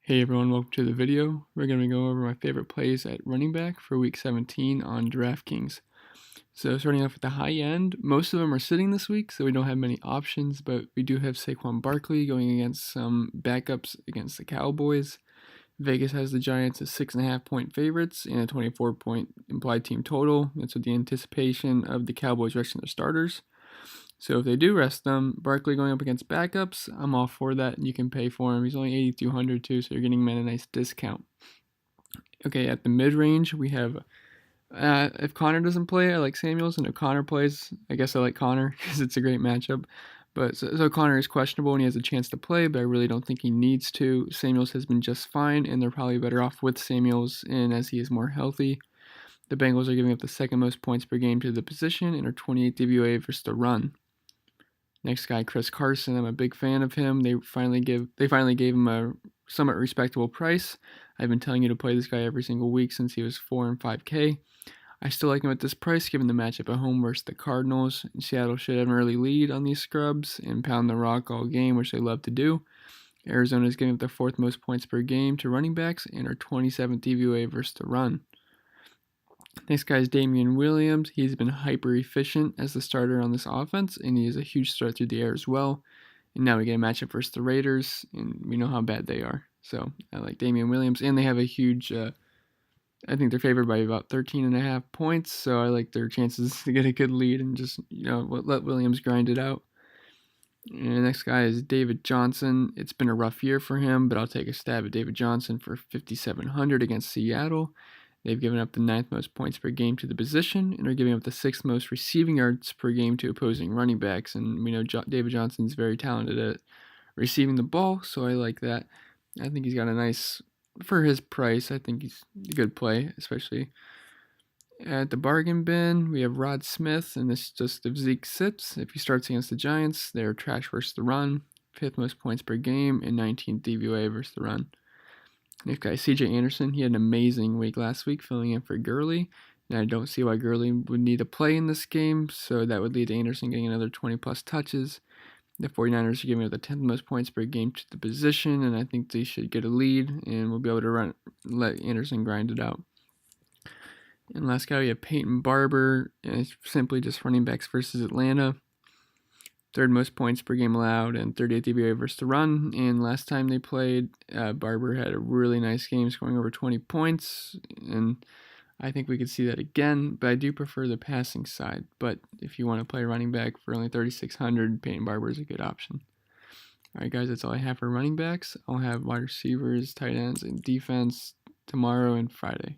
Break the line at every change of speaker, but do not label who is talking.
Hey everyone, welcome to the video. We're going to go over my favorite plays at running back for week 17 on Draftkings. So starting off at the high end, most of them are sitting this week, so we don't have many options, but we do have Saquon Barkley going against some backups against the Cowboys. Vegas has the Giants as 6.5-point favorites and a 24-point implied team total. That's with the anticipation of the Cowboys resting their starters. So if they do rest them, Barkley going up against backups, I'm all for that. You can pay for him. He's only 8,200 too, so you're getting him at a nice discount. Okay, at the mid-range, we have, if Connor doesn't play, I like Samuels, and if Connor plays, I guess I like Connor because it's a great matchup. But so Connor is questionable and he has a chance to play, but I really don't think he needs to. Samuels has been just fine, and they're probably better off with Samuels in as he is more healthy. The Bengals are giving up the second most points per game to the position and are 28 DVOA versus the run. Next guy, Chris Carson. I'm a big fan of him. They finally gave him a somewhat respectable price. I've been telling you to play this guy every single week since he was 4 and 5K. I still like him at this price given the matchup at home versus the Cardinals. Seattle should have an early lead on these scrubs and pound the rock all game, which they love to do. Arizona is giving up the fourth most points per game to running backs and are 27th DVOA versus the run. Next guy is Damian Williams. He's been hyper efficient as the starter on this offense, and he is a huge threat through the air as well. And now we get a matchup versus the Raiders, and we know how bad they are. So I like Damian Williams, and they have a huge. I think they're favored by about 13.5 points, so I like their chances to get a good lead and just let Williams grind it out. And the next guy is David Johnson. It's been a rough year for him, but I'll take a stab at David Johnson for 5,700 against Seattle. They've given up the 9th most points per game to the position and are giving up the 6th most receiving yards per game to opposing running backs. And we know David Johnson's very talented at receiving the ball, so I like that. I think he's got a nice, for his price, I think he's a good play, especially at the bargain bin. We have Rod Smith, and this is just if Zeke sits. If he starts against the Giants, they're trash versus the run, 5th most points per game, and 19th DVOA versus the run. Next guy, CJ Anderson. He had an amazing week last week, filling in for Gurley. And I don't see why Gurley would need to play in this game, so that would lead to Anderson getting another 20-plus touches. The 49ers are giving up the 10th most points per game to the position, and I think they should get a lead, and we'll be able to let Anderson grind it out. And last guy, we have Peyton Barber. And it's simply just running backs versus Atlanta. 3rd most points per game allowed and 38th DVOA versus the run. And last time they played, Barber had a really nice game, scoring over 20 points. And I think we could see that again, but I do prefer the passing side. But if you want to play running back for only 3,600, Peyton Barber is a good option. All right, guys, that's all I have for running backs. I'll have wide receivers, tight ends, and defense tomorrow and Friday.